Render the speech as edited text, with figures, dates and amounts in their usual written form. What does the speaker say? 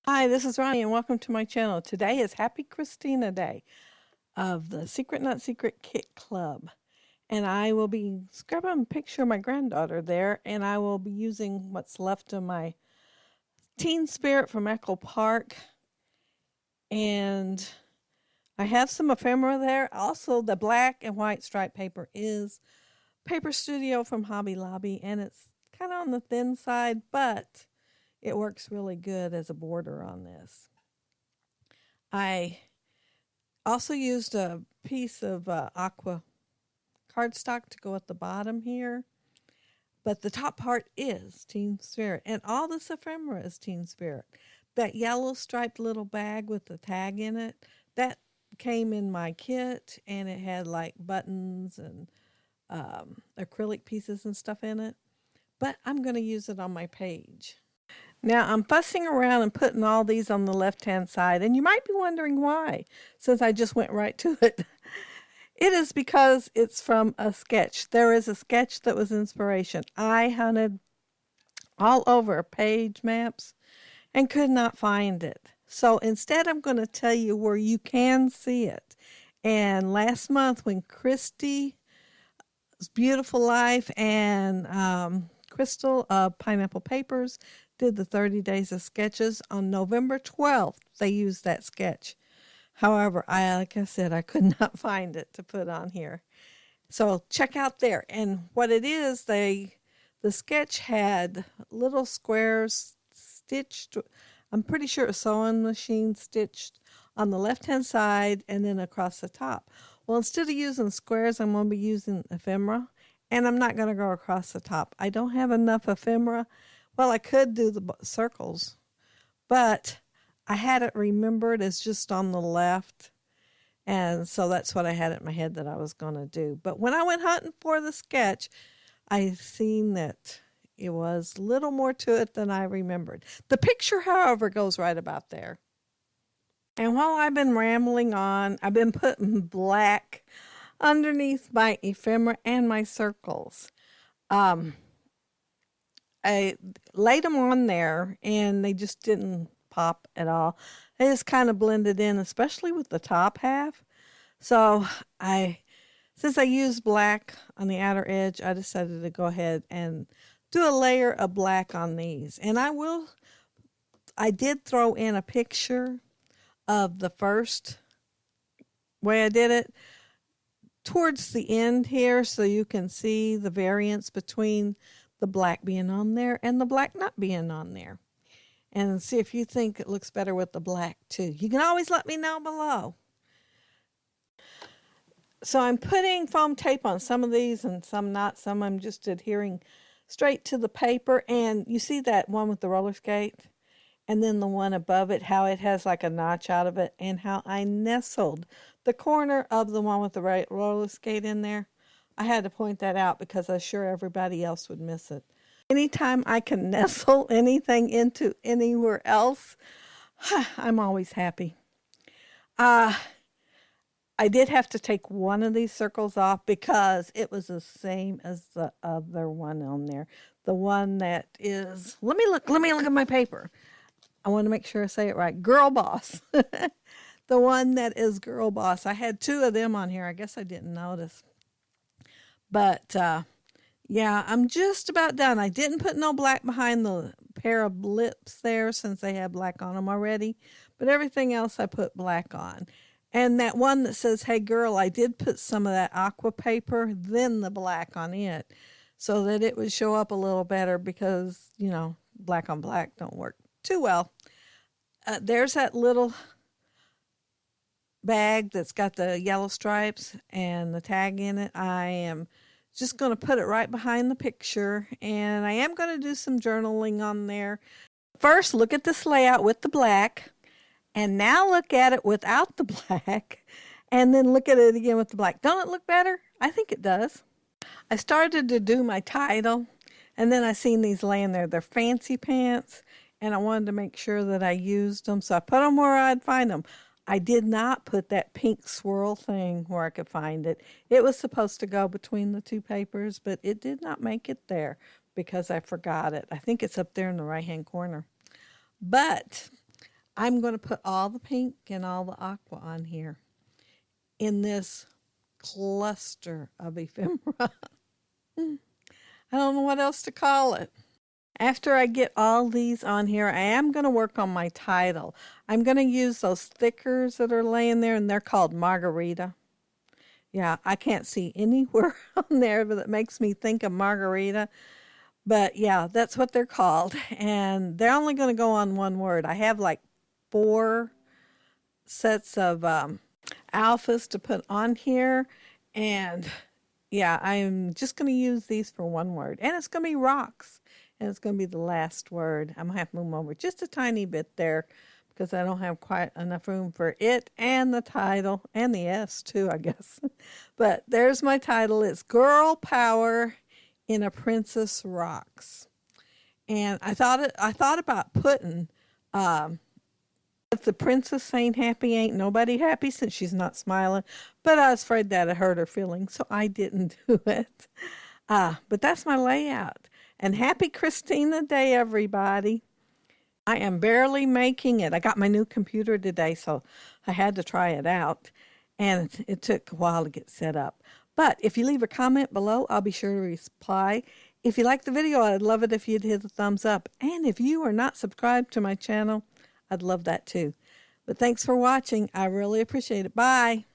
Hi, this is Ronnie and welcome to my channel. Today is Happy Khristina Day of the Secret Not Secret Kit Club. And I will be scrubbing a picture of my granddaughter there, and I will be using what's left of my Teen Spirit from Echo Park. And I have some ephemera there. Also, the black and white striped paper is Paper Studio from Hobby Lobby, and it's kind of on the thin side, but it works really good as a border on this. I also used a piece of aqua cardstock to go at the bottom here, but the top part is Teen Spirit, and all this ephemera is Teen Spirit. That yellow striped little bag with the tag in it, that came in my kit, and it had like buttons and acrylic pieces and stuff in it, but I'm going to use it on my page. Now, I'm fussing around and putting all these on the left-hand side, and you might be wondering why, since I just went right to it. It is because it's from a sketch. There is a sketch that was inspiration. I hunted all over page maps and could not find it. So instead, I'm going to tell you where you can see it. And last month, when Christy's Beautiful Life and Crystal of Pineapple Papers did the 30 Days of Sketches, on November 12th, they used that sketch. However, like I said, I could not find it to put on here. So check out there. And what it is, the sketch had little squares stitched. I'm pretty sure a sewing machine stitched on the left-hand side and then across the top. Well, instead of using squares, I'm going to be using ephemera. And I'm not going to go across the top. I don't have enough ephemera. Well, I could do the circles, but I had it remembered as just on the left. And so that's what I had in my head that I was going to do. But when I went hunting for the sketch, I seen that it was little more to it than I remembered. The picture, however, goes right about there. And while I've been rambling on, I've been putting black underneath my ephemera and my circles. I laid them on there and they just didn't pop at all. They just kind of blended in, especially with the top half. So since I used black on the outer edge, I decided to go ahead and do a layer of black on these. And I did throw in a picture of the first way I did it towards the end here, so you can see the variance between the black being on there and the black not being on there. And see if you think it looks better with the black too. You can always let me know below. So I'm putting foam tape on some of these and some not. Some I'm just adhering straight to the paper. And you see that one with the roller skate? And then the one above it, how it has like a notch out of it, and how I nestled the corner of the one with the roller skate in there. I had to point that out because I'm sure everybody else would miss it. Anytime I can nestle anything into anywhere else, I'm always happy. I did have to take one of these circles off because it was the same as the other one on there. The one that is, let me look at my paper. I want to make sure I say it right. Girl Boss. The one that is Girl Boss. I had two of them on here. I guess I didn't notice. But, yeah, I'm just about done. I didn't put no black behind the pair of lips there since they had black on them already. But everything else I put black on. And that one that says, hey, girl, I did put some of that aqua paper, then the black on it, so that it would show up a little better because, you know, black on black don't work too well. There's that little bag that's got the yellow stripes and the tag in it. I am just going to put it right behind the picture, and I am going to do some journaling on there. First, look at this layout with the black, and now look at it without the black, and then look at it again with the black. Don't it look better? I think it does. I started to do my title, and then I seen these laying there. They're fancy pants, and I wanted to make sure that I used them, so I put them where I'd find them. I did not put that pink swirl thing where I could find it. It was supposed to go between the two papers, but it did not make it there because I forgot it. I think it's up there in the right-hand corner. But I'm going to put all the pink and all the aqua on here in this cluster of ephemera. I don't know what else to call it. After I get all these on here, I am going to work on my title. I'm going to use those stickers that are laying there, and they're called Margarita. Yeah, I can't see anywhere on there that makes me think of margarita. But yeah, that's what they're called. And they're only going to go on one word. I have like 4 sets of alphas to put on here. And yeah, I'm just going to use these for one word. And it's going to be rocks. And it's going to be the last word. I'm going to have to move over just a tiny bit there because I don't have quite enough room for it and the title and the S too, I guess. But there's my title. It's Girl Power in a Princess Rocks. And I thought about putting if the princess ain't happy, ain't nobody happy, since she's not smiling. But I was afraid that'd hurt her feelings, so I didn't do it. But that's my layout. And happy Khristina Day, everybody. I am barely making it. I got my new computer today, so I had to try it out. And it took a while to get set up. But if you leave a comment below, I'll be sure to reply. If you like the video, I'd love it if you'd hit the thumbs up. And if you are not subscribed to my channel, I'd love that too. But thanks for watching. I really appreciate it. Bye.